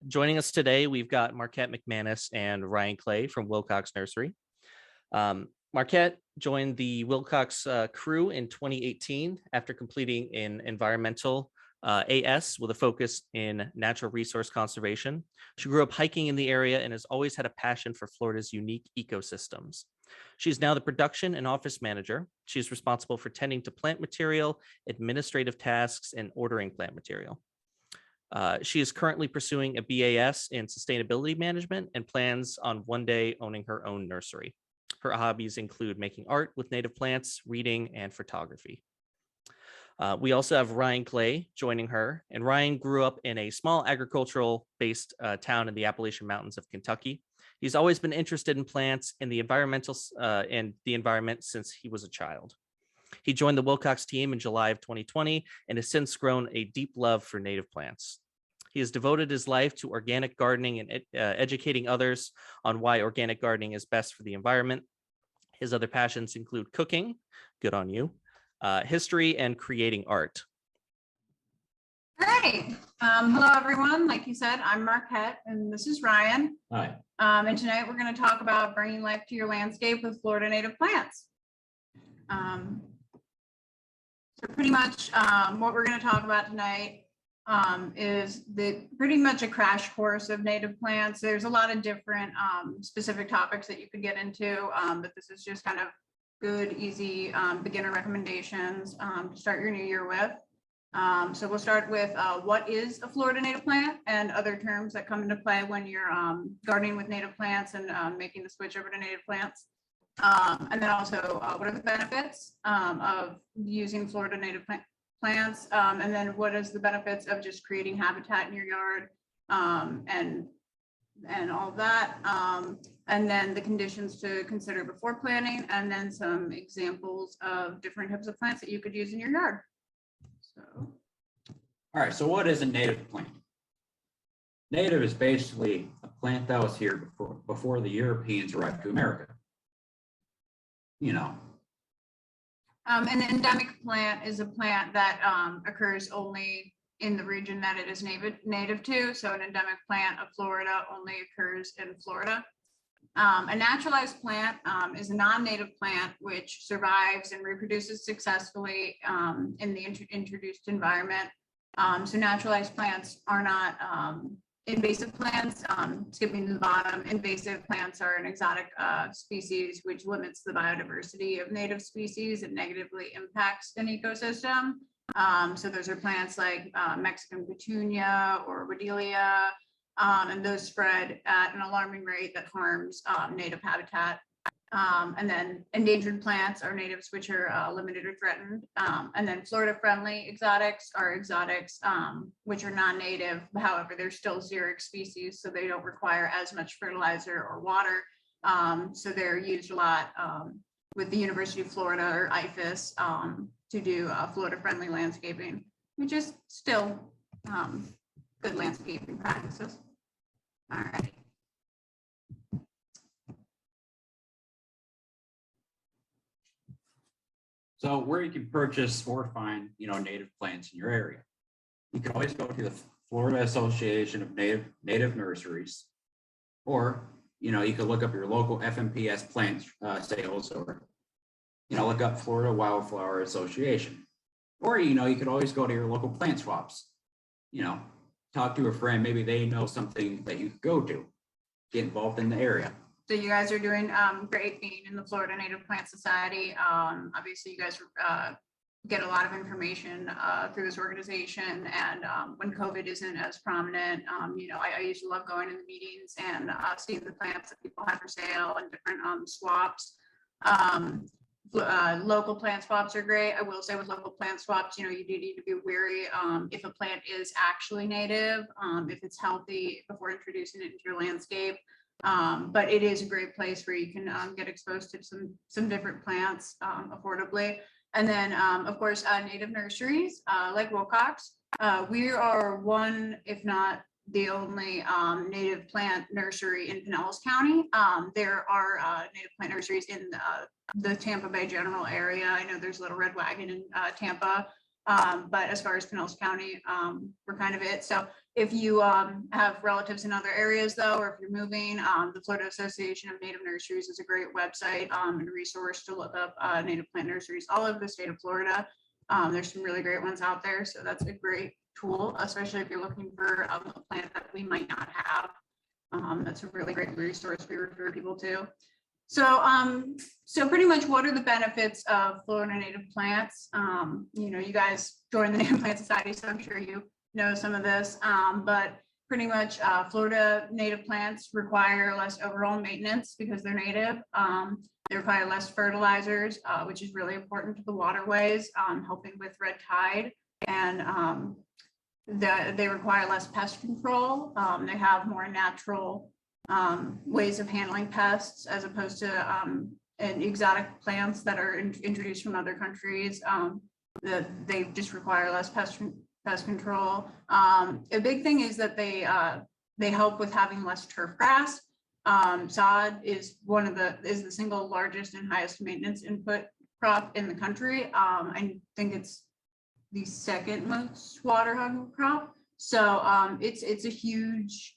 Joining us today, we've got Marquette McManus and Ryan Clay from Wilcox Nursery. Marquette joined the Wilcox crew in 2018 after completing an Environmental A.S. with a focus in natural resource conservation. She grew up hiking in the area and has always had a passion for Florida's unique ecosystems. She's now the production and office manager. She's responsible for tending to plant material, administrative tasks, and ordering plant material. She is currently pursuing a B.A.S. in sustainability management and plans on one day owning her own nursery. Her hobbies include making art with native plants, reading, and photography. We also have Ryan Clay joining her, and Ryan grew up in a small agricultural-based town in the Appalachian Mountains of Kentucky. He's always been interested in plants and the environment since he was a child. He joined the Wilcox team in July of 2020 and has since grown a deep love for native plants. He has devoted his life to organic gardening and educating others on why organic gardening is best for the environment. His other passions include cooking, good on you, history, and creating art. All right. Hello, everyone. Like you said, I'm Marquette, and this is Ryan. Hi. And tonight we're going to talk about bringing life to your landscape with Florida native plants. So pretty much what we're going to talk about tonight is pretty much a crash course of native plants. There's a lot of different specific topics that you could get into, but this is just kind of good, easy beginner recommendations to start your new year with. So we'll start with what is a Florida native plant and other terms that come into play when you're gardening with native plants and making the switch over to native plants. And then also what are the benefits of using Florida native plants, and then what is the benefits of just creating habitat in your yard, and all of that, and then the conditions to consider before planting, and then some examples of different types of plants that you could use in your yard. So, All right, so what is a native plant? Native is basically a plant that was here before the Europeans arrived to America. You know. An endemic plant is a plant that occurs only in the region that it is native to. So an endemic plant of Florida only occurs in Florida. A naturalized plant is a non-native plant which survives and reproduces successfully in the introduced environment. So naturalized plants are not invasive plants. Skipping to the bottom, invasive plants are an exotic species which limits the biodiversity of native species and negatively impacts an ecosystem. So those are plants like Mexican petunia or Wedelia, and those spread at an alarming rate that harms native habitat. And then endangered plants are natives which are limited or threatened. And then Florida-friendly exotics are exotics which are non-native. However, they're still xeric species, so they don't require as much fertilizer or water. So they're used a lot with the University of Florida or Aphids to do Florida-friendly landscaping, which is still good landscaping practices. All right. So where you can purchase or find, native plants in your area. You can always go to the Florida Association of Native Nurseries, or, you can look up your local FNPS plant sales, or, look up Florida Wildflower Association. Or, you could always go to your local plant swaps, talk to a friend, maybe they know something that you could go to, get involved in the area. So you guys are doing great being in the Florida Native Plant Society. Obviously, you guys get a lot of information through this organization. And when COVID isn't as prominent, I used to love going to the meetings and seeing the plants that people have for sale and different swaps. Local plant swaps are great. I will say with local plant swaps, you do need to be wary if a plant is actually native, if it's healthy before introducing it into your landscape. But it is a great place where you can get exposed to some different plants affordably. And then, of course, native nurseries like Wilcox. We are one, if not the only native plant nursery in Pinellas County. There are native plant nurseries in the Tampa Bay general area. I know there's a Little Red Wagon in Tampa, but as far as Pinellas County, we're kind of it. So If you have relatives in other areas though, or if you're moving, the Florida Association of Native Nurseries is a great website and resource to look up native plant nurseries all over the state of Florida. There's some really great ones out there. So that's a great tool, especially if you're looking for a plant that we might not have. That's a really great resource we refer people to. So pretty much what are the benefits of Florida native plants? You know, you guys joined the Native Plant Society, so I'm sure you know some of this, but pretty much Florida native plants require less overall maintenance because they're native. They require less fertilizers, which is really important to the waterways, helping with red tide, and they require less pest control. They have more natural ways of handling pests as opposed to exotic plants that are introduced from other countries. That they just require less pest control. A big thing is that they help with having less turf grass. Sod is the single largest and highest maintenance input crop in the country. I think it's the second most water hungry crop. So it's a huge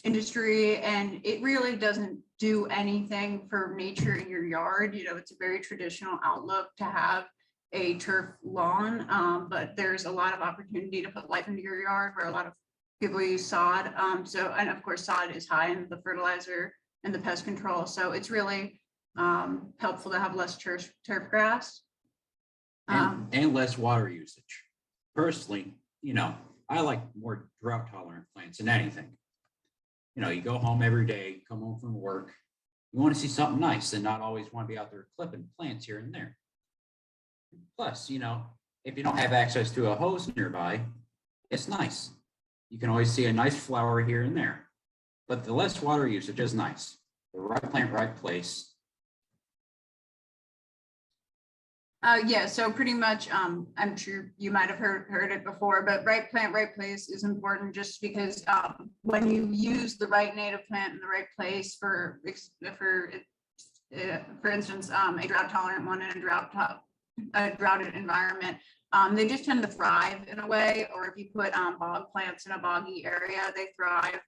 industry, and it really doesn't do anything for nature in your yard. You know, it's a very traditional outlook to have a turf lawn, but there's a lot of opportunity to put life into your yard where a lot of people use sod. And of course, sod is high in the fertilizer and the pest control. So it's really helpful to have less turf grass. And less water usage. Personally, you know, I like more drought tolerant plants than anything. You know, you go home every day, come home from work, you want to see something nice and not always want to be out there clipping plants here and there. Plus, you know, if you don't have access to a hose nearby, it's nice. You can always see a nice flower here and there, but the less water usage is nice. The right plant, right place. Yeah, so pretty much, I'm sure you might have heard it before, but right plant, right place is important just because when you use the right native plant in the right place for instance, a drought tolerant one in a droughted environment, they just tend to thrive in a way. Or if you put bog plants in a boggy area, they thrive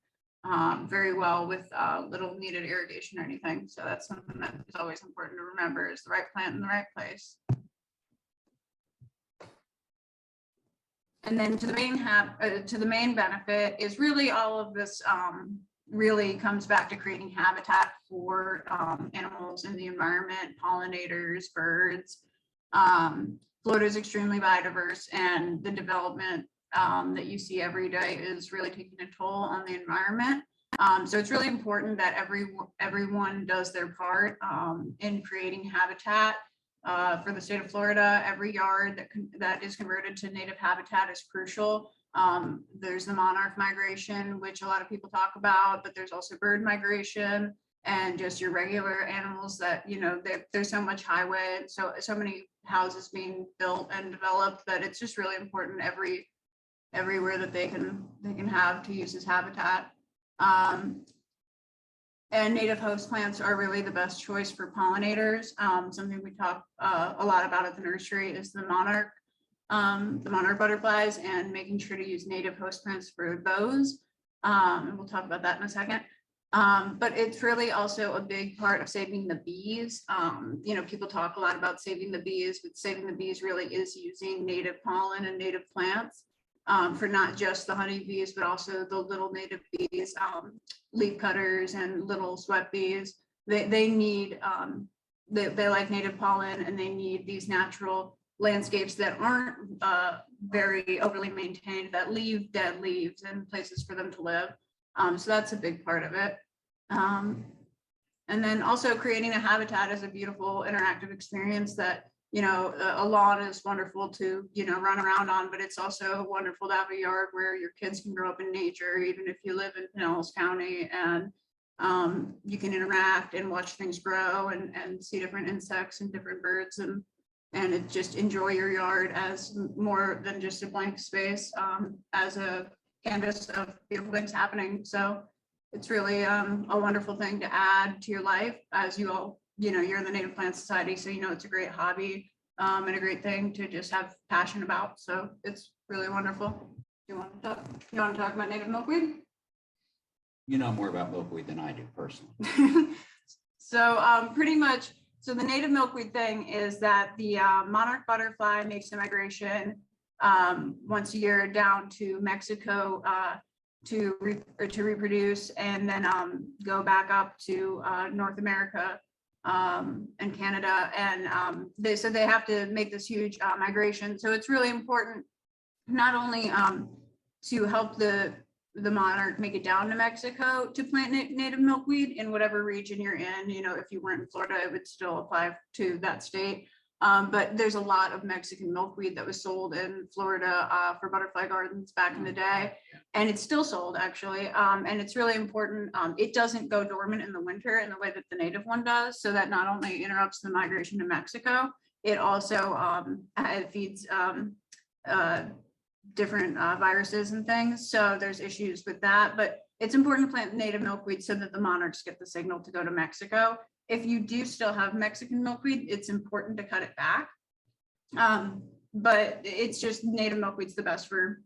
very well with little needed irrigation or anything. So that's something that is always important to remember, is the right plant in the right place. And then to the main benefit is really all of this really comes back to creating habitat for animals in the environment, pollinators, birds. Florida is extremely biodiverse, and the development that you see every day is really taking a toll on the environment. So it's really important that everyone does their part in creating habitat. For the state of Florida, every yard that is converted to native habitat is crucial. There's the monarch migration, which a lot of people talk about, but there's also bird migration and just your regular animals that, you know, there's so much highway and so many houses being built and developed that it's just really important everywhere that they can have to use as habitat. And native host plants are really the best choice for pollinators. Something we talk a lot about at the nursery is the monarch butterflies, and making sure to use native host plants for those. And we'll talk about that in a second. But it's really also a big part of saving the bees. You know, people talk a lot about saving the bees, but saving the bees really is using native pollen and native plants. For not just the honeybees, but also the little native bees, leaf cutters and little sweat bees. They need, they like native pollen, and they need these natural landscapes that aren't very overly maintained, that leave dead leaves and places for them to live. So that's a big part of it. And then also creating a habitat is a beautiful interactive experience that, you know, a lawn is wonderful to, you know, run around on, but it's also wonderful to have a yard where your kids can grow up in nature, even if you live in Pinellas County, and you can interact and watch things grow and see different insects and different birds, and just enjoy your yard as more than just a blank space, as a canvas of beautiful things happening. So it's really a wonderful thing to add to your life, as you all, you know, you're in the Native Plant Society, so you know it's a great hobby and a great thing to just have passion about. So it's really wonderful. You want to talk about native milkweed? You know more about milkweed than I do personally. So pretty much, so the native milkweed thing is that the monarch butterfly makes a migration once a year down to Mexico to reproduce, and then go back up to North America and Canada, and they have to make this huge migration. So it's really important not only to help the monarch make it down to Mexico to plant native milkweed in whatever region you're in. You know, if you weren't in Florida, it would still apply to that state. But there's a lot of Mexican milkweed that was sold in Florida for butterfly gardens back in the day, and it's still sold actually. And it's really important. It doesn't go dormant in the winter in the way that the native one does, so that not only interrupts the migration to Mexico, it also it feeds different viruses and things. So there's issues with that, but it's important to plant native milkweed so that the monarchs get the signal to go to Mexico. If you do still have Mexican milkweed, it's important to cut it back. But it's just native milkweed's the best for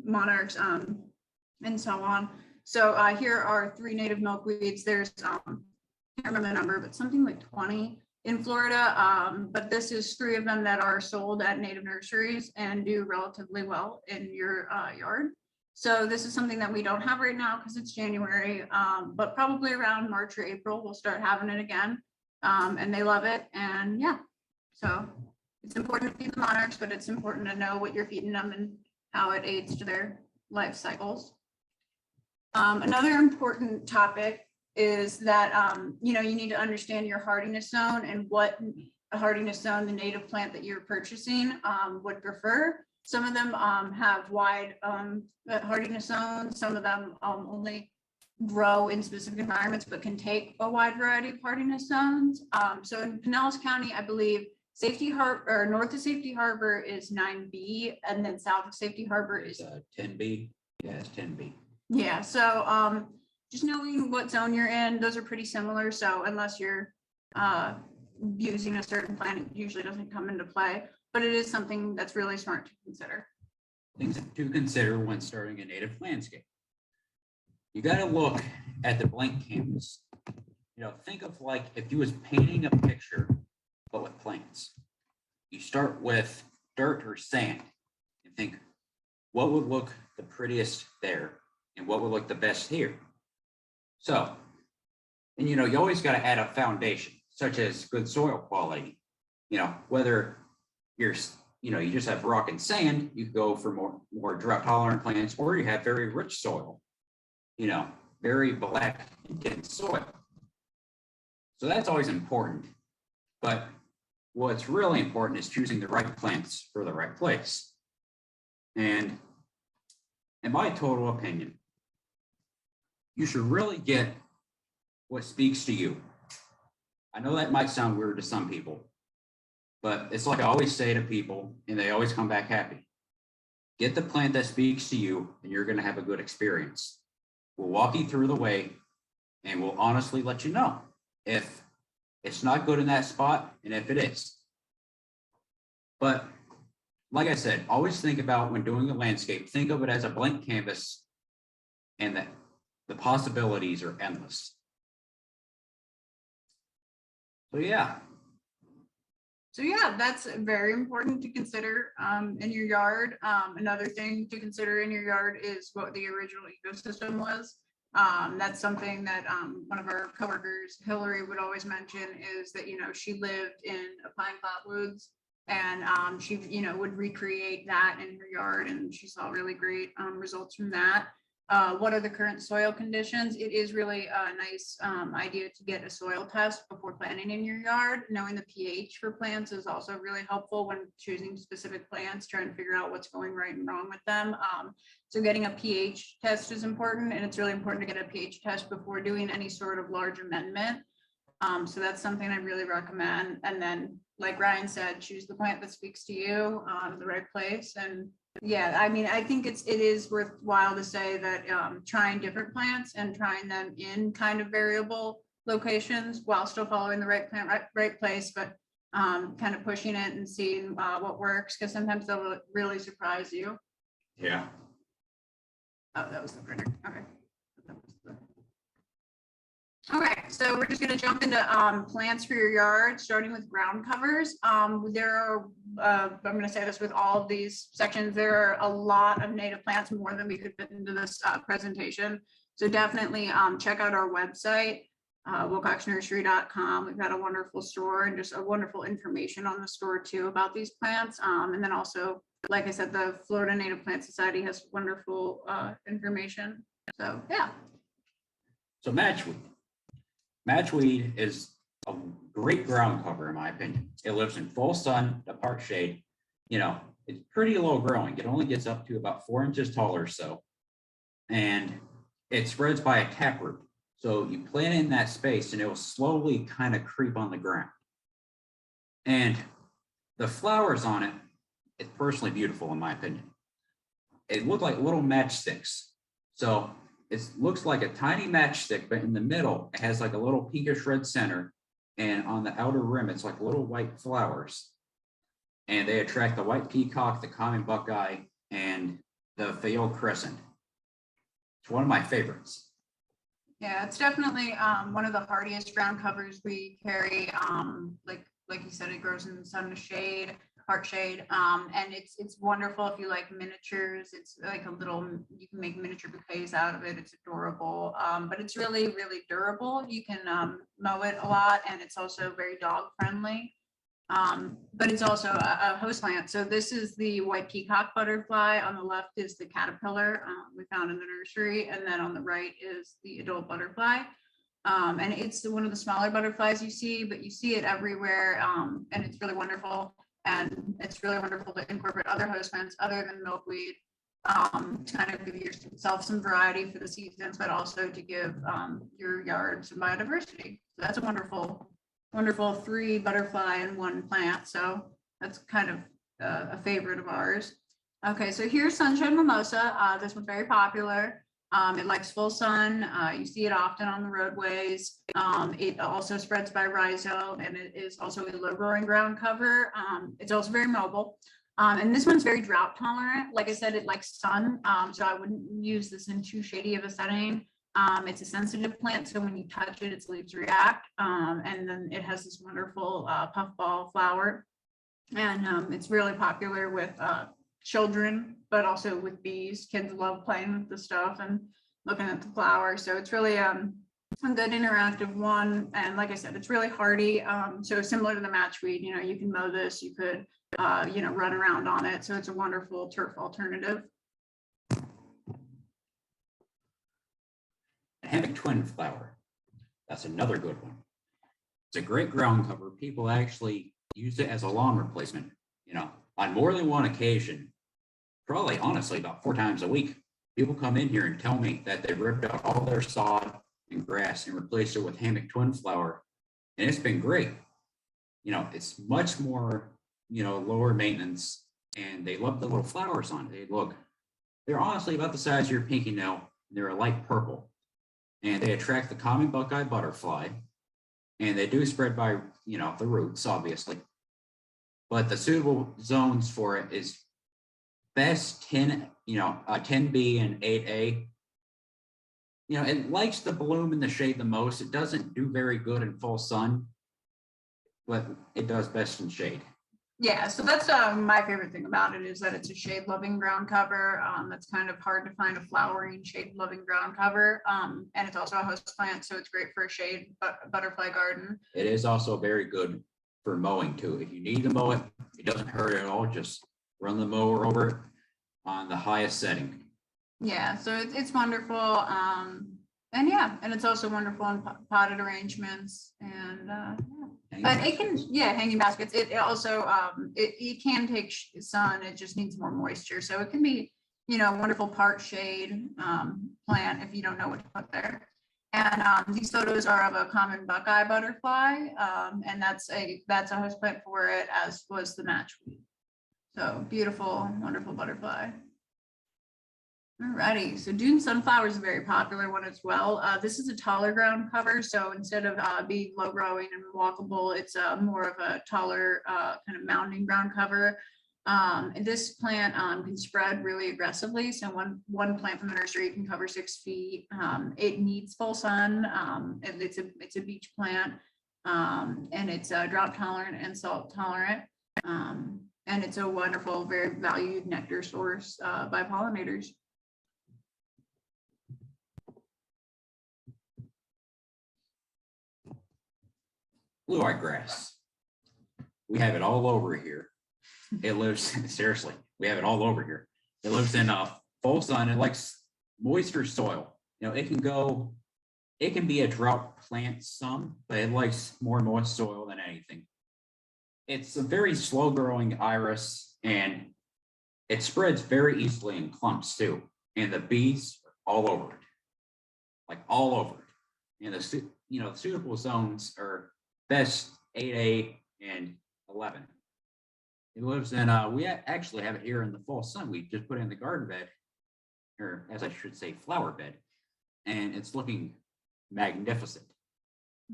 monarchs and so on. So here are 3 native milkweeds. There's, I can't remember the number, but something like 20 in Florida. But this is 3 of them that are sold at native nurseries and do relatively well in your yard. So this is something that we don't have right now because it's January, but probably around March or April, we'll start having it again. And they love it. And yeah, so it's important to feed the monarchs, but it's important to know what you're feeding them and how it aids to their life cycles. Another important topic is that, you know, you need to understand your hardiness zone and what a hardiness zone the native plant that you're purchasing would prefer. Some of them have wide hardiness zones. Some of them only grow in specific environments, but can take a wide variety of hardiness zones. So in Pinellas County, I believe Safety Harbor, or north of Safety Harbor is 9B, and then south of Safety Harbor is 10B. Yeah, it's 10B. Yeah, so just knowing what zone you're in, those are pretty similar. So unless you're using a certain plant, it usually doesn't come into play, but it is something that's really smart to consider. Things to consider when starting a native landscape. You got to look at the blank canvas. You know, think of like if you was painting a picture, but with plants. You start with dirt or sand and think, what would look the prettiest there and what would look the best here? So, and you know, you always got to add a foundation, such as good soil quality. You know, whether you're, you know, you just have rock and sand, you go for more drought tolerant plants, or you have very rich soil, you know, very black and dense soil. So that's always important. But what's really important is choosing the right plants for the right place. And in my total opinion, you should really get what speaks to you. I know that might sound weird to some people, but it's like I always say to people, and they always come back happy. Get the plant that speaks to you, and you're going to have a good experience. We'll walk you through the way, and we'll honestly let you know if it's not good in that spot, and if it is. But like I said, always think about when doing a landscape, think of it as a blank canvas, and that the possibilities are endless. So yeah. So yeah, that's very important to consider in your yard. Another thing to consider in your yard is what the original ecosystem was. That's something that one of our coworkers, Hillary, would always mention, is that, you know, she lived in a pine cottonwoods, and she, you know, would recreate that in her yard, and she saw really great results from that. What are the current soil conditions? It is really a nice idea to get a soil test before planting in your yard. Knowing the pH for plants is also really helpful when choosing specific plants, trying to figure out what's going right and wrong with them. So getting a pH test is important, and it's really important to get a pH test before doing any sort of large amendment. So that's something I really recommend. And then, like Ryan said, choose the plant that speaks to you, the right place. And yeah, I mean, I think it is worthwhile to say that trying different plants and trying them in kind of variable locations while still following the right plant, right place, but kind of pushing it and seeing what works, because sometimes they'll really surprise you. Yeah. Oh, that was the printer. Okay. Okay, so we're just going to jump into plants for your yard, starting with ground covers. There are, I'm going to say this with all of these sections, there are a lot of native plants, more than we could fit into this presentation. So definitely check out our website, wilcoxnursery.com. We've got a wonderful store and just a wonderful information on the store too about these plants. And then also, like I said, the Florida Native Plant Society has wonderful information. So yeah. So matchweed. Matchweed is a great ground cover, in my opinion. It lives in full sun, to part shade. You know, it's pretty low growing. It only gets up to about 4 inches tall or so. And it spreads by a taproot. So you plant in that space and it will slowly kind of creep on the ground. And the flowers on it, it's personally beautiful, in my opinion. It looked like little matchsticks. So it looks like a tiny matchstick, but in the middle, it has like a little pinkish red center. And on the outer rim, it's like little white flowers. And they attract the white peacock, the common buckeye, and the Phaeol crescent. It's one of my favorites. Yeah, it's definitely one of the hardiest ground covers we carry. Like you said, it grows in the sun to shade, part shade, and it's wonderful if you like miniatures. It's like a little, you can make miniature bouquets out of it. It's adorable, but it's really, really durable. You can mow it a lot, and it's also very dog friendly. But it's also a host plant. So this is the white peacock butterfly. On the left is the caterpillar we found in the nursery, and then on the right is the adult butterfly. And it's one of the smaller butterflies you see, but you see it everywhere, and it's really wonderful. And it's really wonderful to incorporate other host plants other than milkweed, to kind of give yourself some variety for the seasons, but also to give your yard some biodiversity. So that's a wonderful 3 butterfly and 1 plant. So that's kind of a favorite of ours. Okay, so here's sunshine mimosa. This one's very popular. It likes full sun. You see it often on the roadways. It also spreads by rhizome, and it is also a low growing ground cover. It's also very mobile. And this one's very drought tolerant. Like I said, it likes sun. So I wouldn't use this in too shady of a setting. It's a sensitive plant, so when you touch it, its leaves react. And then it has this wonderful puffball flower. And it's really popular with children, but also with bees. Kids love playing with the stuff and looking at the flowers. So it's really a good interactive one. And like I said, it's really hardy. So similar to the matchweed, you know, you can mow this, you could, run around on it. So it's a wonderful turf alternative. Hammock twin flower. That's another good one. It's a great ground cover. People actually use it as a lawn replacement, you know, on more than one occasion. Probably, honestly, about 4 times a week. People come in here and tell me that they ripped out all their sod and grass and replaced it with hammock twin flower. And it's been great. You know, it's much more, lower maintenance, and they love the little flowers on it. They're honestly about the size of your pinky nail. They're a light purple. And they attract the common buckeye butterfly. And they do spread by, the roots, obviously. But the suitable zones for it is best 10, 10B and 8A. It likes to bloom in the shade the most. It doesn't do very good in full sun, but it does best in shade. Yeah, so that's my favorite thing about it is that it's a shade-loving ground cover. It's kind of hard to find a flowering shade-loving ground cover, and it's also a host plant, so it's great for a shade butterfly garden. It is also very good for mowing too. If you need to mow it, it doesn't hurt at all. Just run the mower over it on the highest setting. Yeah, so it's wonderful. And it's also wonderful in potted arrangements, and but it can, hanging baskets. It also it can take sun. It just needs more moisture, so it can be wonderful part shade plant if you don't know what to put there. And these photos are of a common buckeye butterfly, and that's a host plant for it, as was the matchweed. So beautiful, wonderful butterfly. Alrighty, so Doon Sunflower is a very popular one as well. This is a taller ground cover, so instead of being low growing and walkable, it's more of a taller kind of mounding ground cover. And this plant can spread really aggressively. So one plant from the nursery can cover 6 feet. It needs full sun. And it's a beach plant. And it's drought tolerant and salt tolerant. And it's a wonderful, very valued nectar source by pollinators. Blue-eye grass. We have it all over here. It lives, seriously, we have it all over here. It lives in full sun. It likes moisture soil. You know, it can be a drought plant some, but it likes more moist soil than anything. It's a very slow growing iris, and it spreads very easily in clumps too. And the bees are all over it, like all over it. And the suitable zones are best 8A and 11. It lives in, we actually have it here in the fall sun. We just put it in the garden bed, or as I should say, flower bed, and it's looking magnificent.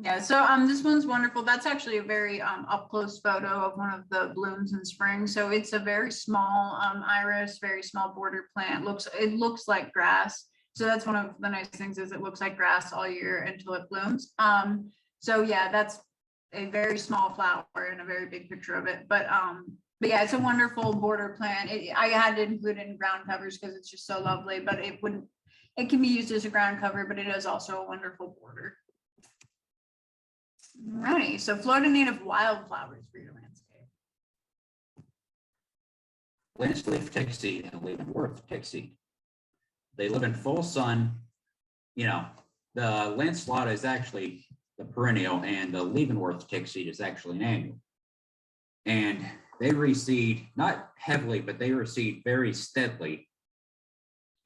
Yeah, so this one's wonderful. That's actually a very up close photo of one of the blooms in spring. So it's a very small iris, very small border plant. It looks like grass. So that's one of the nice things, is it looks like grass all year until it blooms. So yeah, that's a very small flower and a very big picture of it. But yeah, it's a wonderful border plant. I had to include it in ground covers because it's just so lovely, but it can be used as a ground cover, but it is also a wonderful border. Right, so Florida native wildflowers for your landscape. Landscape tick seed and Leavenworth tick seed. They live in full sun. You know, the lanceolata is actually the perennial, and the Leavenworth tick seed is actually an annual. And they reseed, not heavily, but they reseed very steadily.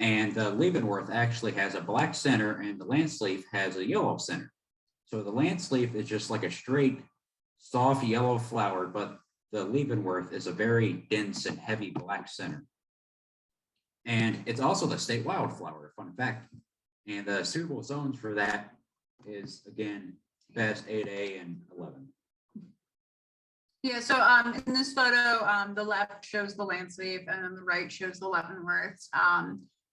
And the Leavenworth actually has a black center, and the lance leaf has a yellow center. So the lance leaf is just like a straight, soft yellow flower, but the Leavenworth is a very dense and heavy black center. And it's also the state wildflower, fun fact. And the suitable zones for that is, again, best 8A and 11. Yeah, so in this photo, the left shows the lance leaf, and then the right shows the Leavenworths.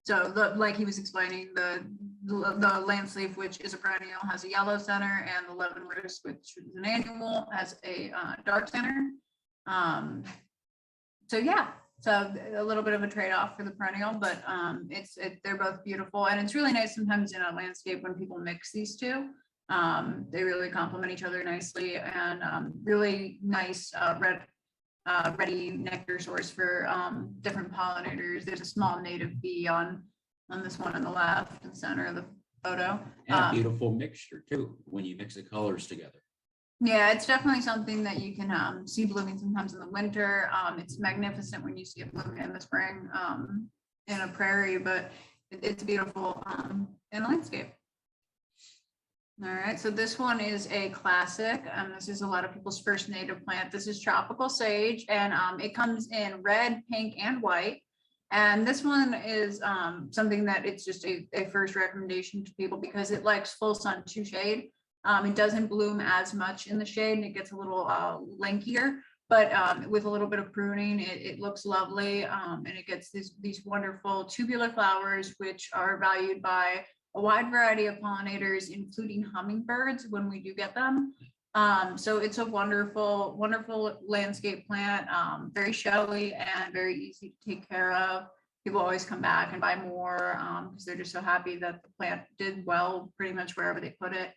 So like he was explaining, the lance leaf, which is a perennial, has a yellow center, and the Leavenworth, which is an annual, has a dark center. So yeah, so a little bit of a trade-off for the perennial, but they're both beautiful, and it's really nice sometimes in a landscape when people mix these two. They really complement each other nicely, and really nice ready nectar source for different pollinators. There's a small native bee on this one on the left and center of the photo. And a beautiful mixture too, when you mix the colors together. Yeah, it's definitely something that you can see blooming sometimes in the winter. It's magnificent when you see it blooming in the spring in a prairie, but it's beautiful in a landscape. All right, so this one is a classic. This is a lot of people's first native plant. This is tropical sage, and it comes in red, pink, and white. And this one is something that it's just a first recommendation to people because it likes full sun to shade. It doesn't bloom as much in the shade, and it gets a little lankier, but with a little bit of pruning, it looks lovely. And it gets these wonderful tubular flowers, which are valued by a wide variety of pollinators, including hummingbirds when we do get them. So it's a wonderful, wonderful landscape plant, very showy and very easy to take care of. People always come back and buy more because they're just so happy that the plant did well pretty much wherever they put it.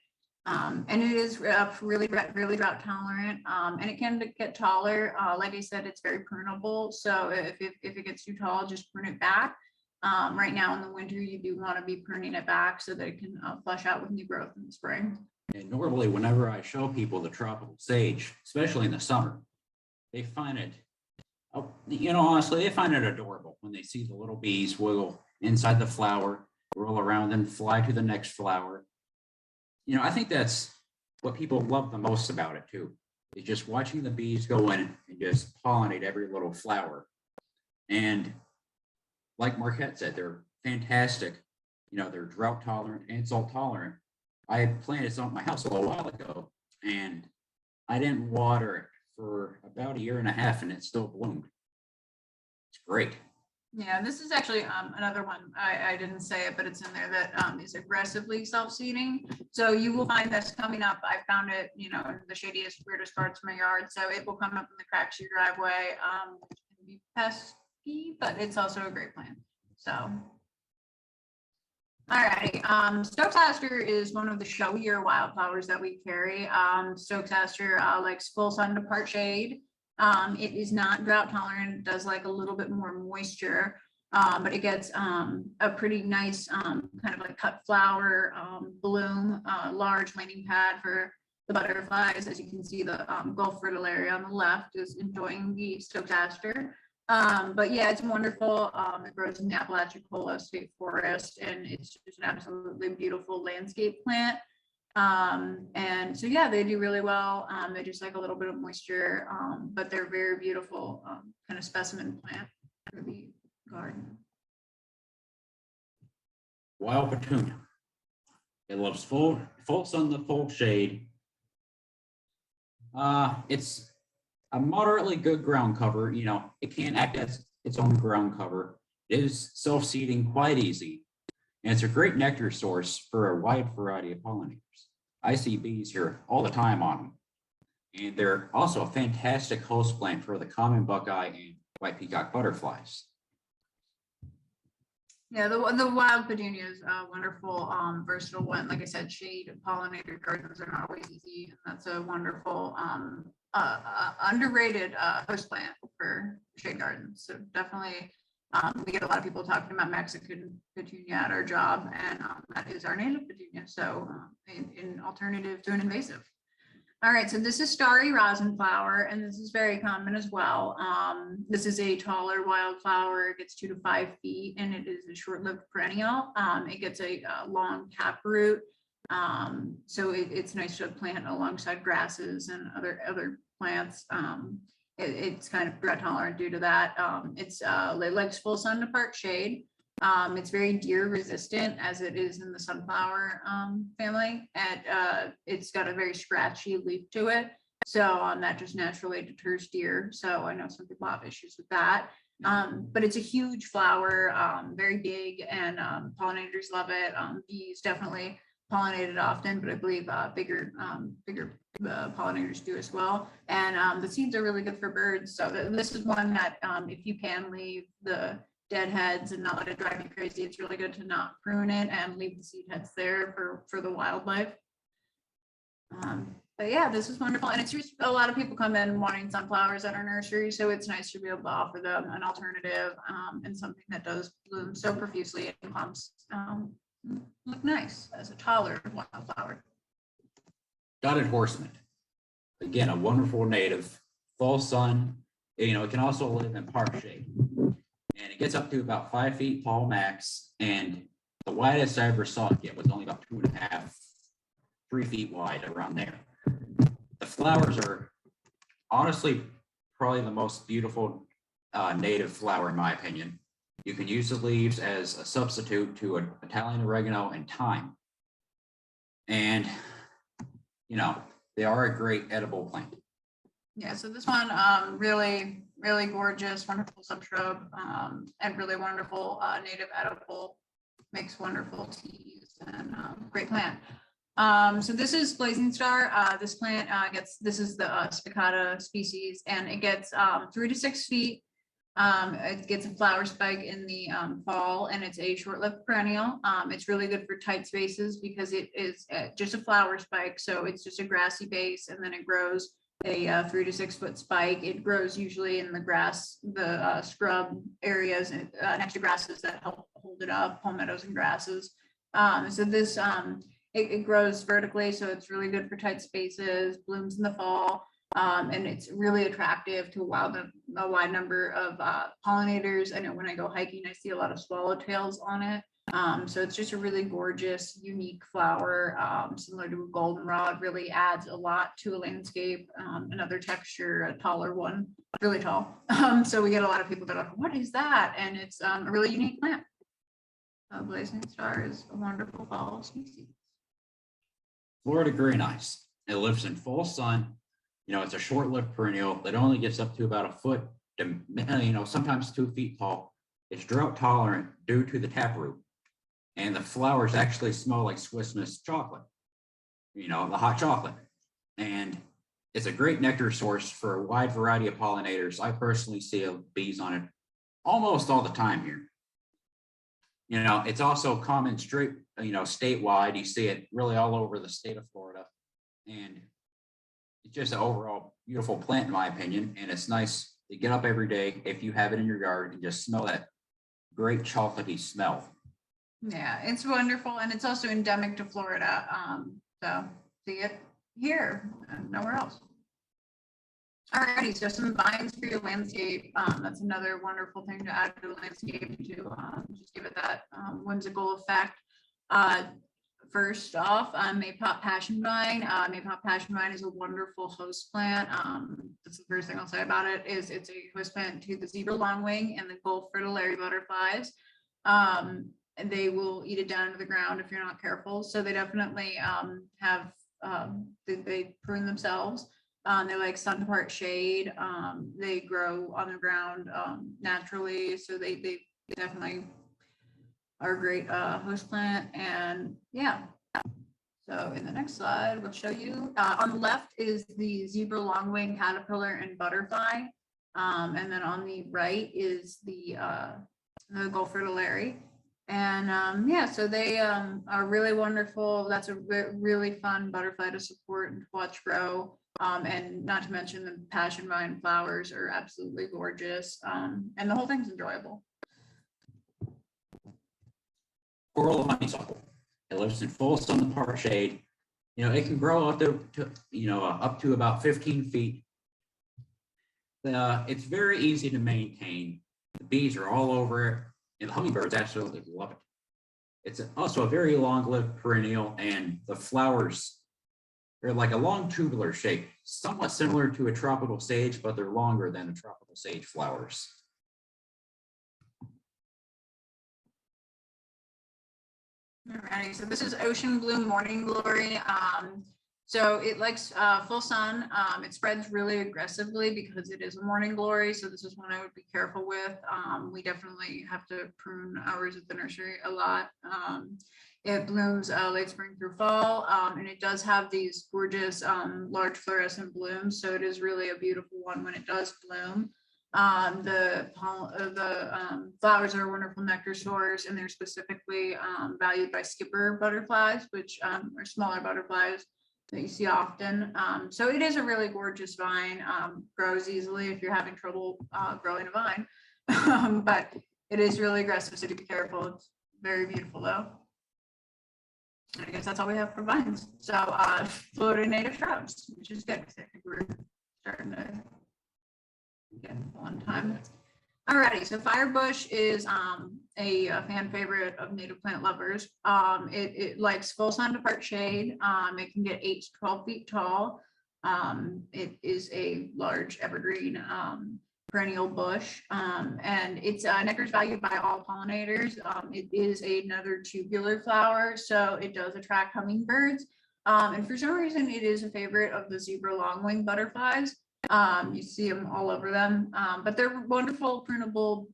And it is really drought tolerant, and it can get taller. Like I said, it's very prunable. So if it gets too tall, just prune it back. Right now in the winter, you do want to be pruning it back so that it can flush out with new growth in the spring. And normally, whenever I show people the tropical sage, especially in the summer, they find it, honestly, they find it adorable when they see the little bees wiggle inside the flower, roll around and fly to the next flower. I think that's what people love the most about it too, is just watching the bees go in and just pollinate every little flower. And like Marquette said, they're fantastic. They're drought tolerant and salt tolerant. I planted some at my house a little while ago, and I didn't water it for about 1.5 years, and it still bloomed. It's great. Yeah, this is actually another one. I didn't say it, but it's in there that is aggressively self-seeding. So you will find this coming up. I found it, you know, in the shadiest, weirdest parts of my yard. So it will come up in the cracks of your driveway. It can be pesky, but it's also a great plant. So, all righty. Stokes aster is one of the showier wildflowers that we carry. Stokes aster likes full sun to part shade. It is not drought tolerant. It does like a little bit more moisture, but it gets a pretty nice kind of like cut flower bloom, large landing pad for the butterflies. As you can see, the Gulf Fritillaria on the left is enjoying the Stokes aster. But yeah, it's wonderful. It grows in the Apalachicola State Forest, and it's just an absolutely beautiful landscape plant. And so, yeah, they do really well. They just like a little bit of moisture, but they're very beautiful kind of specimen plant for the garden. Wild petunia. It loves full sun to full shade. It's a moderately good ground cover. You know, it can act as its own ground cover. It is self-seeding quite easy, and it's a great nectar source for a wide variety of pollinators. I see bees here all the time on them. And they're also a fantastic host plant for the common buckeye and white peacock butterflies. Yeah, the wild petunia is a wonderful, versatile one. Like I said, shade pollinator gardens are not always easy. And that's a wonderful, underrated host plant for shade gardens. So definitely, we get a lot of people talking about Mexican petunia at our job, and that is our native petunia. So an alternative to an invasive. All right, so this is starry rosin flower, and this is very common as well. This is a taller wildflower. It gets 2 to 5 feet, and it is a short-lived perennial. It gets a long taproot, so it's nice to plant alongside grasses and other plants. It's kind of drought tolerant due to that. It likes full sun to part shade. It's very deer resistant, as it is in the sunflower family, and it's got a very scratchy leaf to it. So that just naturally deters deer. So I know some people have issues with that. But it's a huge flower, very big, and pollinators love it. Bees definitely pollinate it often, but I believe bigger pollinators do as well. And the seeds are really good for birds. So this is one that if you can leave the dead heads and not let it drive you crazy, it's really good to not prune it and leave the seed heads there for the wildlife. But yeah, this is wonderful. And it's just, a lot of people come in wanting sunflowers at our nursery, so it's nice to be able to offer them an alternative and something that does bloom so profusely and clumps look nice as a taller wildflower. Dotted horseman. Again, a wonderful native, full sun. You know, it can also live in part shade. And it gets up to about 5 feet tall max. And the widest I ever saw it get was only about 2.5, 3 feet wide, around there. The flowers are honestly probably the most beautiful native flower, in my opinion. You can use the leaves as a substitute to Italian oregano and thyme. And, you know, they are a great edible plant. Yeah, so this one, really, really gorgeous, wonderful subshrub, and really wonderful native edible, makes wonderful teas, and great plant. So this is Blazing Star. This plant this is the spicata species, and it gets 3 to 6 feet. It gets a flower spike in the fall, and it's a short-lived perennial. It's really good for tight spaces because it is just a flower spike. So it's just a grassy base, and then it grows a 3 to 6 foot spike. It grows usually in the grass, the scrub areas next to grasses that help hold it up, palmettos and grasses. So this, it grows vertically, so it's really good for tight spaces, blooms in the fall. And it's really attractive to a wide number of pollinators. I know when I go hiking, I see a lot of swallowtails on it. So it's just a really gorgeous, unique flower, similar to a goldenrod, really adds a lot to a landscape. Another texture, a taller one, really tall. So we get a lot of people that are like, what is that? And it's a really unique plant. Blazing Star is a wonderful fall species. Florida green ice. It lives in full sun. You know, it's a short-lived perennial that only gets up to about 1 foot sometimes 2 feet tall. It's drought tolerant due to the taproot. And the flowers actually smell like Swiss Miss chocolate, the hot chocolate. And it's a great nectar source for a wide variety of pollinators. I personally see bees on it almost all the time here. It's also common statewide. You see it really all over the state of Florida. And it's just an overall beautiful plant, in my opinion. And it's nice to get up every day if you have it in your yard and just smell that great chocolatey smell. Yeah, it's wonderful, and it's also endemic to Florida. So see it here and nowhere else. Alrighty, so some vines for your landscape. That's another wonderful thing to add to the landscape to just give it that whimsical effect. First off, Maypop passion vine. Maypop passion vine is a wonderful host plant. That's the first thing I'll say about it. Is it's a host plant to the zebra longwing and the Gulf fritillary butterflies. And they will eat it down to the ground if you're not careful. So they definitely have they prune themselves. They like sun to part shade. They grow on the ground naturally. So they definitely are a great host plant. And yeah. So in the next slide, we'll show you. On the left is the zebra longwing caterpillar and butterfly. And then on the right is the Gulf fritillary. And yeah, so they are really wonderful. That's a really fun butterfly to support and to watch grow. And not to mention the passion vine flowers are absolutely gorgeous. And the whole thing's enjoyable. Coral honeysuckle. It lives in full sun and part shade. It can grow up to about 15 feet. It's very easy to maintain. The bees are all over it. And the hummingbirds absolutely love it. It's also a very long-lived perennial, and the flowers, they're like a long tubular shape, somewhat similar to a tropical sage, but they're longer than the tropical sage flowers. Alrighty, so this is Ocean Blue Morning Glory. So it likes full sun. It spreads really aggressively because it is a morning glory. So this is one I would be careful with. We definitely have to prune ours at the nursery a lot. It blooms late spring through fall, and it does have these gorgeous large fluorescent blooms. So it is really a beautiful one when it does bloom. The flowers are a wonderful nectar source, and they're specifically valued by skipper butterflies, which are smaller butterflies that you see often. So it is a really gorgeous vine, grows easily if you're having trouble growing a vine, but it is really aggressive, so to be careful. It's very beautiful though. I guess that's all we have for vines. So Florida native shrubs, which is good because I think we're starting to get on time. Alrighty, so firebush is a fan favorite of native plant lovers. It likes full sun to part shade. It can get 8 to 12 feet tall. It is a large evergreen perennial bush, and its nectar is valued by all pollinators. It is another tubular flower, so it does attract hummingbirds. And for some reason, it is a favorite of the zebra longwing butterflies. You see them all over them, but they're wonderful prunable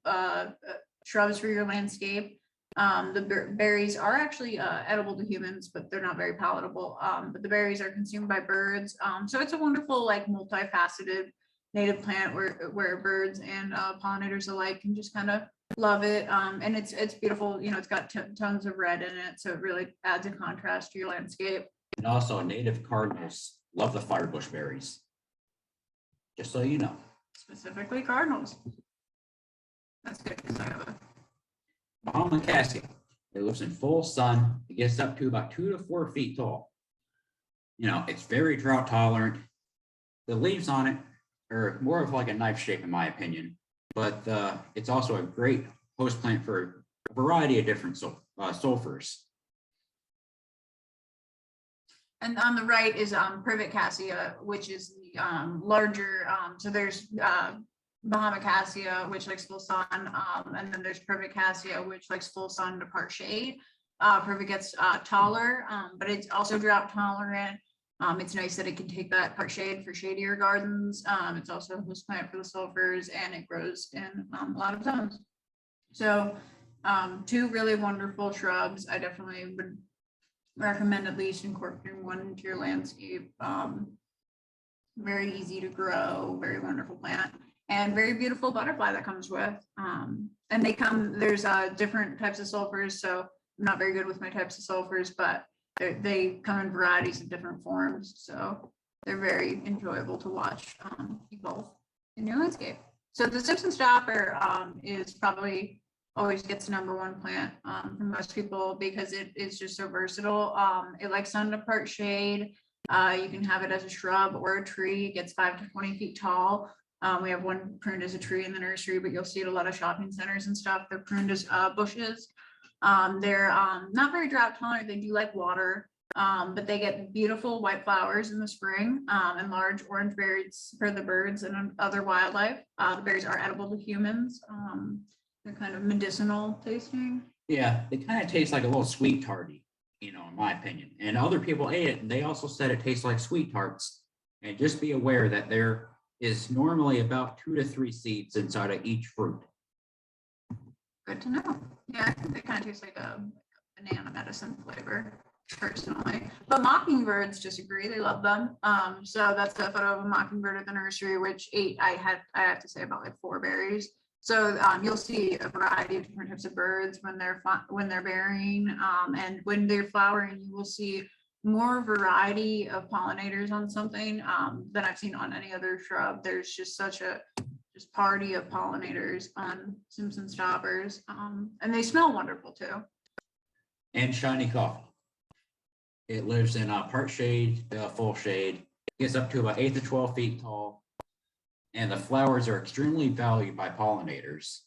shrubs for your landscape. The berries are actually edible to humans, but they're not very palatable. But the berries are consumed by birds. So it's a wonderful, like, multifaceted native plant where birds and pollinators alike can just kind of love it. And it's beautiful. It's got tons of red in it, so it really adds a contrast to your landscape. And also native cardinals love the firebush berries. Just so you know. Specifically cardinals. That's good because I have a Bahama cassia. It lives in full sun. It gets up to about 2 to 4 feet tall. It's very drought tolerant. The leaves on it are more of like a knife shape, in my opinion, but it's also a great host plant for a variety of different sulfurs. And on the right is privet cassia, which is the larger. So there's Bahama cassia, which likes full sun, and then there's privet cassia, which likes full sun to part shade. Privet gets taller, but it's also drought tolerant. It's nice that it can take that part shade for shadier gardens. It's also a host plant for the sulfurs, and it grows in a lot of zones. So two really wonderful shrubs. I definitely would recommend at least incorporating one into your landscape. Very easy to grow, very wonderful plant, and very beautiful butterfly that comes with. And there's different types of sulfurs, so I'm not very good with my types of sulfurs, but they come in varieties of different forms, so they're very enjoyable to watch evolve in your landscape. So the Simpson Stopper is probably always gets #1 plant for most people because it is just so versatile. It likes sun to part shade. You can have it as a shrub or a tree. It gets 5 to 20 feet tall. We have one pruned as a tree in the nursery, but you'll see it a lot of shopping centers and stuff. They're pruned as bushes. They're not very drought tolerant. They do like water, but they get beautiful white flowers in the spring and large orange berries for the birds and other wildlife. The berries are edible to humans. They're kind of medicinal tasting. Yeah, they kind of taste like a little sweet tarty, in my opinion. And other people ate it, and they also said it tastes like sweet tarts. And just be aware that there is normally about 2 to 3 seeds inside of each fruit. Good to know. Yeah, I think they kind of taste like a banana medicine flavor, personally. But mockingbirds disagree. They love them. So that's a photo of a mockingbird at the nursery, which I have to say about like 4 berries. So you'll see a variety of different types of birds when they're bearing, and when they're flowering, you will see more variety of pollinators on something than I've seen on any other shrub. There's just such a party of pollinators on Simpson Stoppers, and they smell wonderful too. And shiny coffee. It lives in part shade, full shade. It gets up to about 8 to 12 feet tall. And the flowers are extremely valued by pollinators.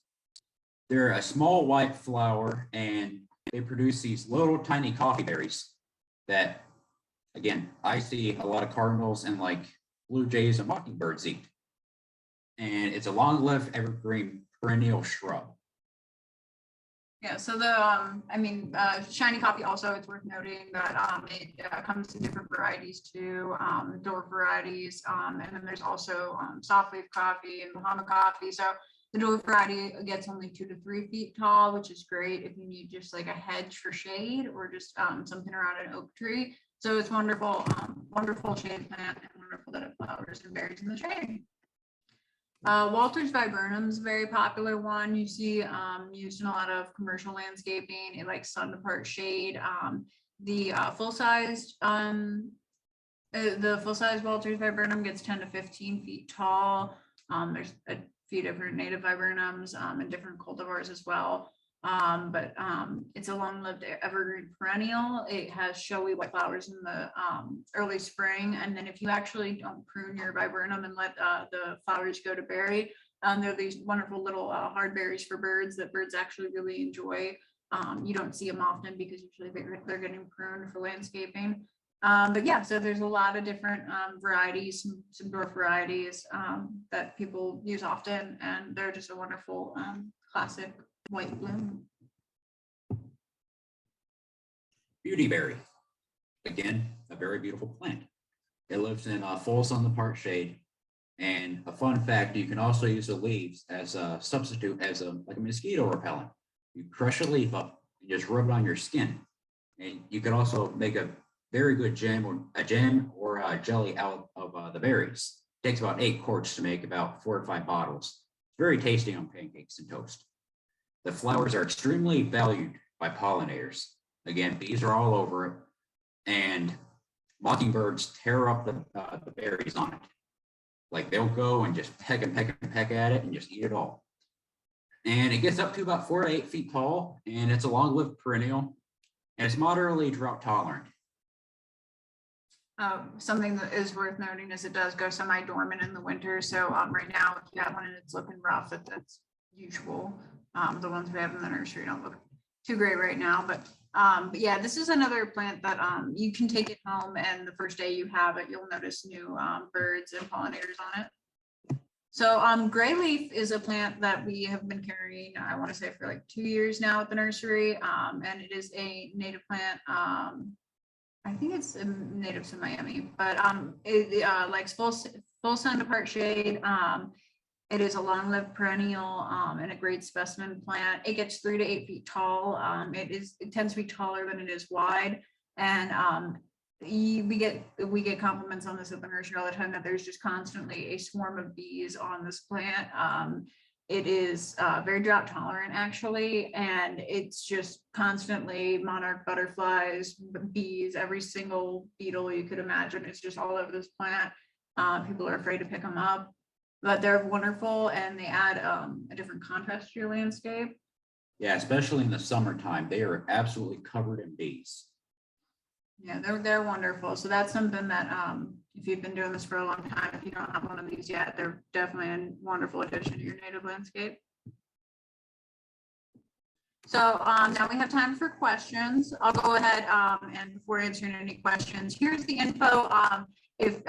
They're a small white flower, and they produce these little tiny coffee berries that, again, I see a lot of cardinals and like blue jays and mockingbirds eat. And it's a long-lived evergreen perennial shrub. Yeah, so shiny coffee also, it's worth noting that it comes in different varieties too, dwarf varieties, and then there's also softleaf coffee and Bahama coffee. So the dwarf variety gets only 2 to 3 feet tall, which is great if you need just like a hedge for shade or just something around an oak tree. So it's wonderful, wonderful shade plant, and wonderful that it flowers and berries in the shade. Walter's Viburnum is a very popular one. You see used in a lot of commercial landscaping. It likes sun to part shade. The full-sized Walter's Viburnum gets 10 to 15 feet tall. There's a few different native viburnums and different cultivars as well. But it's a long-lived evergreen perennial. It has showy white flowers in the early spring, and then if you actually don't prune your viburnum and let the flowers go to berry, there are these wonderful little hard berries for birds that birds actually really enjoy. You don't see them often because usually they're getting pruned for landscaping. But yeah, so there's a lot of different varieties, some dwarf varieties that people use often, and they're just a wonderful classic white bloom. Beautyberry, again, a very beautiful plant. It lives in full sun to part shade. And a fun fact, you can also use the leaves as a substitute, as like a mosquito repellent. You crush a leaf up and just rub it on your skin. And you can also make a very good jam or a jelly out of the berries. It takes about 8 quarts to make about 4 or 5 bottles. It's very tasty on pancakes and toast. The flowers are extremely valued by pollinators. Again, bees are all over it, and mockingbirds tear up the berries on it. Like they'll go and just peck and peck and peck at it and just eat it all. And it gets up to about 4 to 8 feet tall, and it's a long-lived perennial, and it's moderately drought tolerant. Something that is worth noting is it does go semi-dormant in the winter. So right now, if you have one and it's looking rough, that's usual. The ones we have in the nursery don't look too great right now, but yeah, this is another plant that you can take it home, and the first day you have it, you'll notice new birds and pollinators on it. So Grayleaf is a plant that we have been carrying, I want to say, for like 2 years now at the nursery, and it is a native plant I think it's native to Miami, but it likes full sun to part shade. It is a long-lived perennial and a great specimen plant. It gets 3 to 8 feet tall. It tends to be taller than it is wide, and we get compliments on this at the nursery all the time that there's just constantly a swarm of bees on this plant. It is very drought tolerant actually, and it's just constantly monarch butterflies, bees, every single beetle you could imagine. It's just all over this plant. People are afraid to pick them up, but they're wonderful and they add a different contrast to your landscape. Yeah, especially in the summertime, they are absolutely covered in bees. Yeah, they're wonderful. So that's something that if you've been doing this for a long time, if you don't have one of these yet, they're definitely a wonderful addition to your native landscape. So now we have time for questions. I'll go ahead and before answering any questions, here's the info. If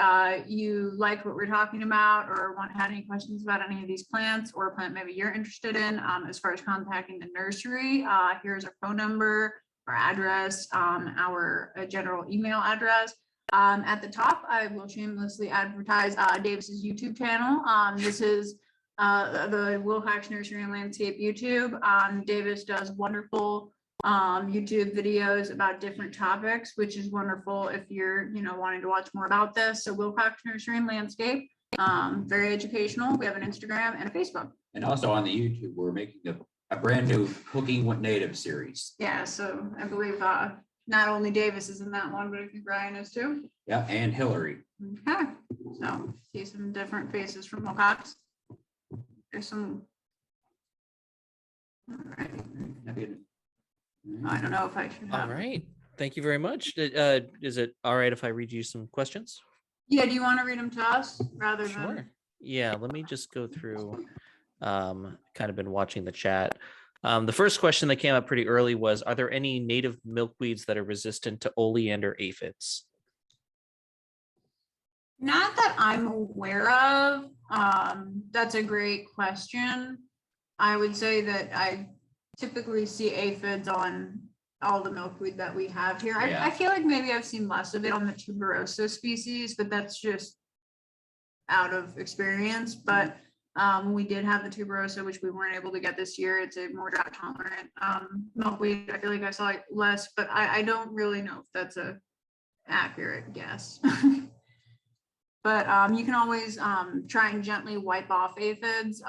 you liked what we're talking about or had any questions about any of these plants or a plant maybe you're interested in, as far as contacting the nursery, here's our phone number, our address, our general email address. At the top, I will shamelessly advertise Davis's YouTube channel. This is the Wilcox Nursery Landscape YouTube. Davis does wonderful YouTube videos about different topics, which is wonderful if you're wanting to watch more about this. So Wilcox Nursery Landscape, very educational. We have an Instagram and a Facebook. And also on the YouTube, we're making a brand new Cooking with Native series. Yeah, so I believe not only Davis is in that one, but I think Ryan is too. Yeah, and Hillary. Okay, so see some different faces from Wilcox. There's some. All right. I don't know if I should have. All right. Thank you very much. Is it all right if I read you some questions? Yeah, do you want to read them to us rather Sure. than? Yeah, let me just go through, kind of been watching the chat. The first question that came up pretty early was, are there any native milkweeds that are resistant to oleander aphids? Not that I'm aware of. That's a great question. I would say that I typically see aphids on all the milkweed that we have here. Yeah. I feel like maybe I've seen less of it on the tuberosa species, but that's just out of experience. But we did have the tuberosa, which we weren't able to get this year. It's a more drought tolerant milkweed. I feel like I saw it less, but I don't really know if that's a accurate guess. But you can always try and gently wipe off aphids,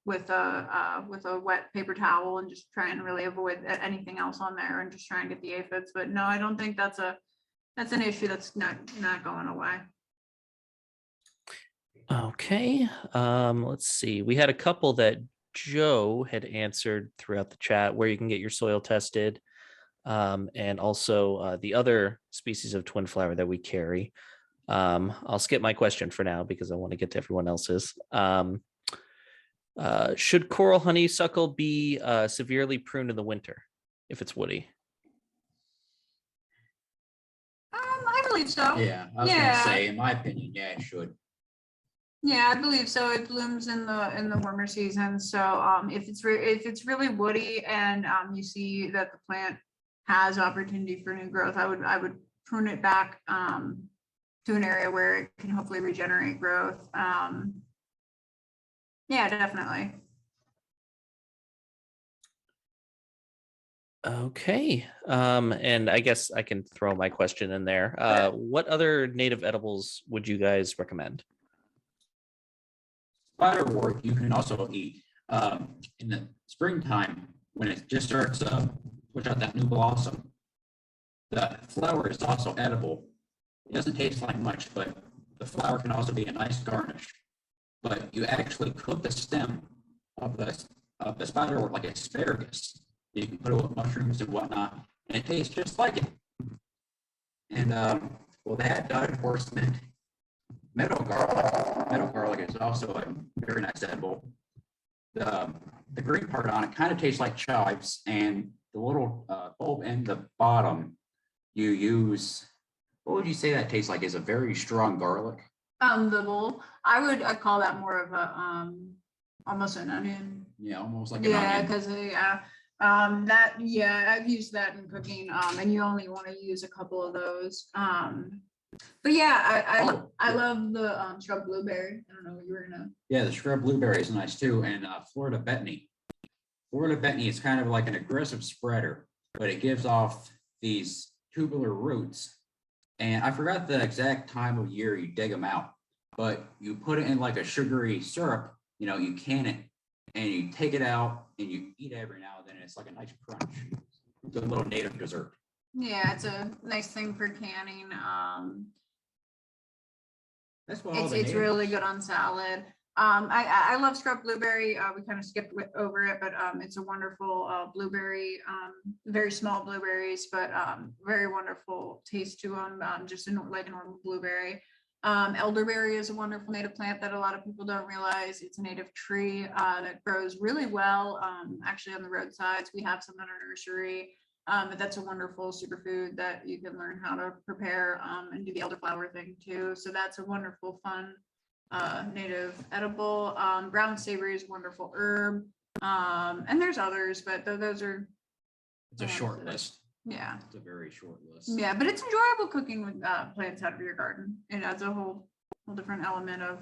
with a wet paper towel and just try and really avoid anything else on there and just try and get the aphids. But no, I don't think that's an issue that's not going away. Okay, let's see. We had a couple that Joe had answered throughout the chat where you can get your soil tested, and also the other species of twin flower that we carry. I'll skip my question for now because I want to get to everyone else's. Should coral honeysuckle be severely pruned in the winter if it's woody? I believe so. Yeah, I was gonna say, in my opinion, yeah, it should. Yeah, I believe so. It blooms in the warmer season. So if it's really woody and you see that the plant has opportunity for new growth, I would prune it back to an area where it can hopefully regenerate growth. Yeah, definitely. Okay, and I guess I can throw my question in there. What other native edibles would you guys recommend? Spiderwort you can also eat in the springtime when it just starts to push out that new blossom. The flower is also edible. It doesn't taste like much, but the flower can also be a nice garnish. But you actually cook the stem of the spiderwort like asparagus. You can put it with mushrooms and whatnot, and it tastes just like it. And well, that horseman. Meadow garlic is also a very nice edible. The green part on it kind of tastes like chives, and the little bulb in the bottom you use. What would you say that tastes like? Is a very strong garlic. The bowl, I'd call that more of a almost an onion. Yeah, almost like an onion. Because Yeah, I've used that in cooking, and you only want to use a couple of those. But yeah, I love the shrub blueberry. I don't know what you were gonna. Yeah, the shrub blueberry is nice too, and Florida betony. Florida betony is kind of like an aggressive spreader, but it gives off these tubular roots. And I forgot the exact time of year you dig them out, but you put it in like a sugary syrup, you know, you can it and you take it out and you eat it every now and then. It's like a nice crunch. It's a little native dessert. Yeah, it's a nice thing for canning. That's what all the It's natives- really good on salad. I love scrub blueberry. We kind of skipped over it, but it's a wonderful blueberry, very small blueberries, but very wonderful taste to them, just like a normal blueberry. Elderberry is a wonderful native plant that a lot of people don't realize. It's a native tree that grows really well, actually on the roadsides. We have some in our nursery. But that's a wonderful superfood that you can learn how to prepare and do the elderflower thing too. So that's a wonderful, fun native edible. Brown savory is a wonderful herb. And there's others, but those are. It's a short list. Yeah. It's a very short list. Yeah, but it's enjoyable cooking with plants out of your garden. It adds a whole different element of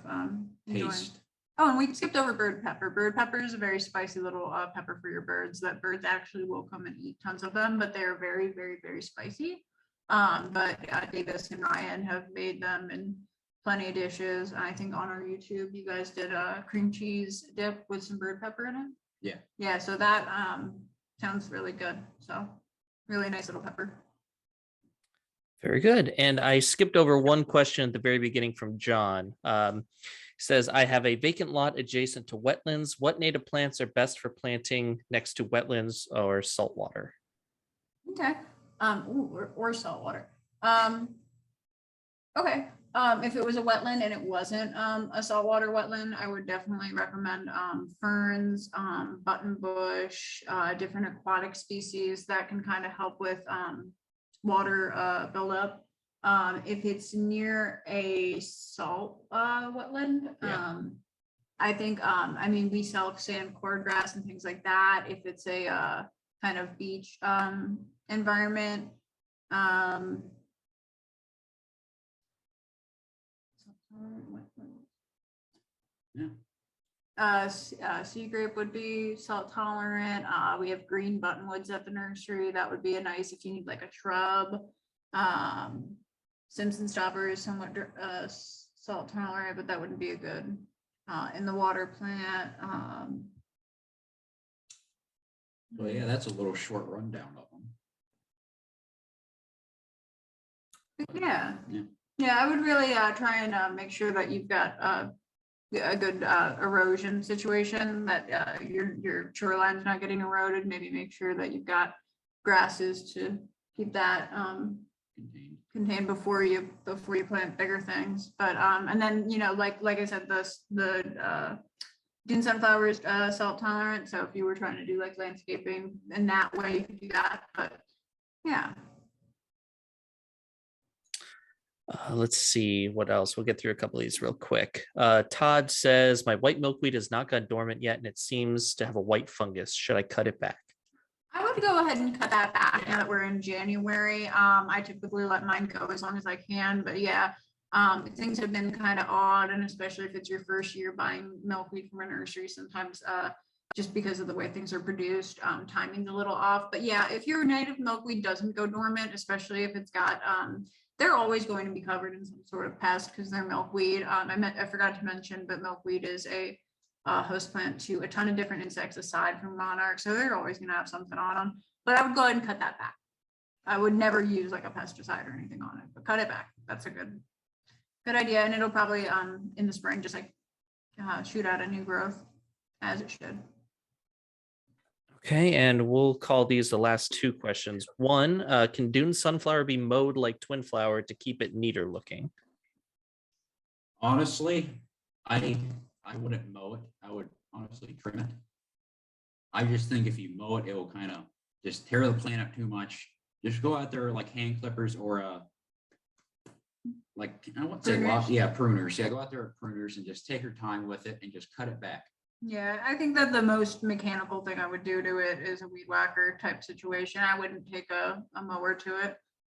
enjoying. Taste. Oh, and we skipped over bird pepper. Bird pepper is a very spicy little pepper for your birds that birds actually will come and eat tons of them, but they're very, very, very spicy. But Davis and Ryan have made them in plenty of dishes. I think on our YouTube, you guys did a cream cheese dip with some bird pepper in it. Yeah. Yeah, so that sounds really good. So really nice little pepper. Very good. And I skipped over one question at the very beginning from John. Says, I have a vacant lot adjacent to wetlands. What native plants are best for planting next to wetlands or saltwater? Okay. Or saltwater. Okay. If it was a wetland and it wasn't a saltwater wetland, I would definitely recommend ferns, buttonbush, different aquatic species that can kind of help with water buildup. If it's near a salt wetland, I think, I mean, we sell sand cordgrass and things like that. If it's a kind of beach environment, sea grape would be salt tolerant. We have green buttonwoods at the nursery. That would be a nice if you need like a shrub. Simpson Stopper is somewhat salt tolerant, but that wouldn't be a good in the water plant. Well, yeah, that's a little short rundown of them. Yeah, I would really try and make sure that you've got a good erosion situation, that your shoreline's not getting eroded. Maybe make sure that you've got grasses to keep that contained before you plant bigger things. But and then, you know, like I said, the Doon Sunflower is salt tolerant. So if you were trying to do like landscaping in that way, you could do that. But yeah. Let's see what else. We'll get through a couple of these real quick. Todd says, my white milkweed has not gone dormant yet, and it seems to have a white fungus. Should I cut it back? I would go ahead and cut that back now that we're in January. I typically let mine go as long as I can, but yeah, things have been kind of odd, and especially if it's your first year buying milkweed from a nursery, sometimes just because of the way things are produced, timing's a little off. But yeah, if your native milkweed doesn't go dormant, especially if it's got they're always going to be covered in some sort of pest because they're milkweed. I forgot to mention, but milkweed is a host plant to a ton of different insects aside from monarchs, so they're always going to have something on them. But I would go ahead and cut that back. I would never use like a pesticide or anything on it, but cut it back. That's a good idea, and it'll probably in the spring just like shoot out a new growth as it should. Okay, and we'll call these the last two questions. One, can Doon Sunflower be mowed like Twin Flower to keep it neater looking? Honestly, I wouldn't mow it. I would honestly trim it. I just think if you mow it, it will kind of just tear the plant up too much. Just go out there like hand clippers or like I wouldn't say pruners. Pruners. Yeah, go out there with pruners and just take your time with it and just cut it back. Yeah, I think that the most mechanical thing I would do to it is a weed whacker type situation. I wouldn't take a mower to it.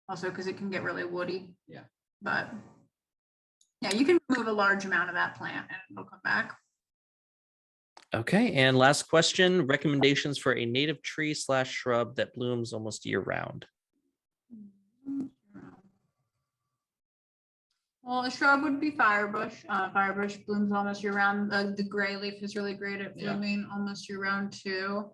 Also, because it can get really woody. Yeah. But yeah, you can remove a large amount of that plant and it'll come back. Okay, and last question, recommendations for a native tree / shrub that blooms almost year round. Well, a shrub would be firebush. Firebush blooms almost year round. The grayleaf is really great at Yeah. blooming almost year round too.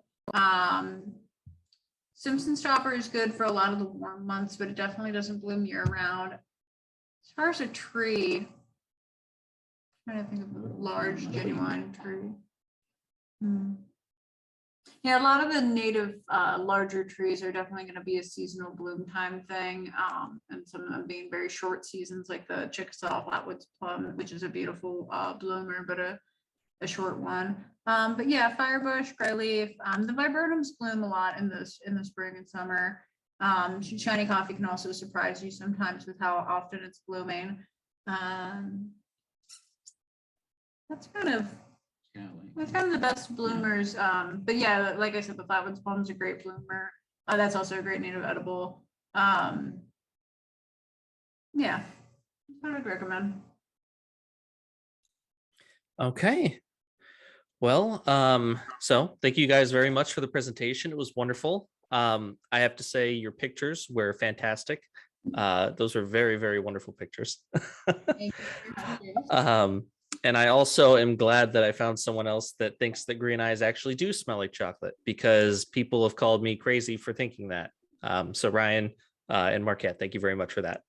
Simpson Stopper is good for a lot of the warm months, but it definitely doesn't bloom year round. As far as a tree, I'm trying to think of a large genuine tree. Yeah, a lot of the native larger trees are definitely going to be a seasonal bloom time thing, and some of them being very short seasons, like the Chickasaw flatwoods plum, which is a beautiful bloomer, but a short one. But yeah, firebush, grayleaf, the viburnums bloom a lot in the spring and summer. Shiny coffee can also surprise you sometimes with how often it's blooming. That's kind of the best bloomers. But yeah, like I said, the flatwoods plum is a great bloomer. That's also a great native edible. Yeah, I would recommend. Okay. Well, so thank you guys very much for the presentation. It was wonderful. I have to say your pictures were fantastic. Those are very, very wonderful pictures. Thank you. And I also am glad that I found someone else that thinks that green eyes actually do smell like chocolate, because people have called me crazy for thinking that. So Ryan and Marquette, thank you very much for that.